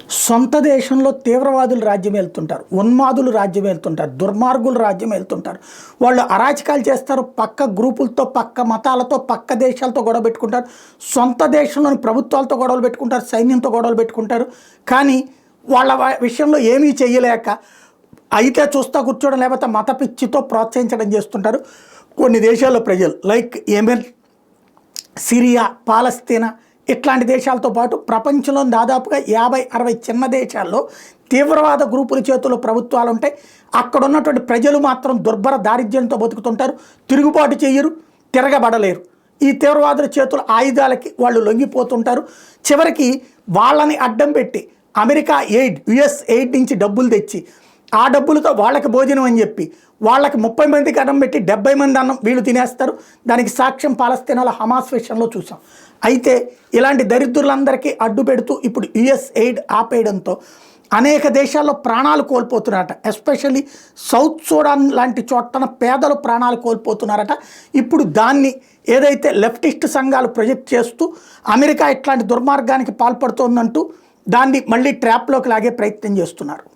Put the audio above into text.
సొంత దేశంలో తీవ్రవాదులు రాజ్యం వెళ్తుంటారు, ఉన్మాదులు రాజ్యం వెళ్తుంటారు, దుర్మార్గులు రాజ్యం వెళ్తుంటారు. వాళ్ళు అరాచకాలు చేస్తారు, పక్క గ్రూపులతో, పక్క మతాలతో, పక్క దేశాలతో గొడవ పెట్టుకుంటారు, సొంత దేశంలోని ప్రభుత్వాలతో గొడవలు పెట్టుకుంటారు, సైన్యంతో గొడవలు పెట్టుకుంటారు. కానీ వాళ్ళ విషయంలో ఏమీ చేయలేక అయితే చూస్తా కూర్చోవడం, లేకపోతే మత పిచ్చితో ప్రోత్సహించడం చేస్తుంటారు కొన్ని దేశాల్లో ప్రజలు. లైక్ యెమెన్, సిరియా, పాలస్తీనా ఇట్లాంటి దేశాలతో పాటు ప్రపంచంలో దాదాపుగా 50-60 చిన్న దేశాల్లో తీవ్రవాద గ్రూపుల చేతుల్లో ప్రభుత్వాలు ఉంటాయి. అక్కడ ఉన్నటువంటి ప్రజలు మాత్రం దుర్భర దారిద్ర్యంతో బతుకుతుంటారు, తిరుగుబాటు చేయరు, తిరగబడలేరు. ఈ తీవ్రవాదుల చేతుల ఆయుధాలకి వాళ్ళు లొంగిపోతుంటారు. చివరికి వాళ్ళని అడ్డం పెట్టి అమెరికా ఎయిడ్, యుఎస్ ఎయిడ్ నుంచి డబ్బులు తెచ్చి ఆ డబ్బులతో వాళ్ళకి భోజనం అని చెప్పి వాళ్ళకి 30 మందికి అన్నం పెట్టి 70 మంది అన్నం వీళ్ళు తినేస్తారు. దానికి సాక్ష్యం పాలస్తీనాలో హమాస్ విషయంలో చూసాం. అయితే ఇలాంటి దరిద్రులందరికీ అడ్డు పెడుతూ ఇప్పుడు యుఎస్ ఎయిడ్ ఆపేయడంతో అనేక దేశాల్లో ప్రాణాలు కోల్పోతున్నారట. ఎస్పెషల్లీ సౌత్ సూడాన్ లాంటి చోటన పేదలు ప్రాణాలు కోల్పోతున్నారట. ఇప్పుడు దాన్ని ఏదైతే లెఫ్టిస్ట్ సంఘాలు ప్రొజెక్ట్ చేస్తూ అమెరికా ఇట్లాంటి దుర్మార్గానికి పాల్పడుతోందంటూ దాన్ని మళ్ళీ ట్రాప్లోకి లాగే ప్రయత్నం చేస్తున్నారు.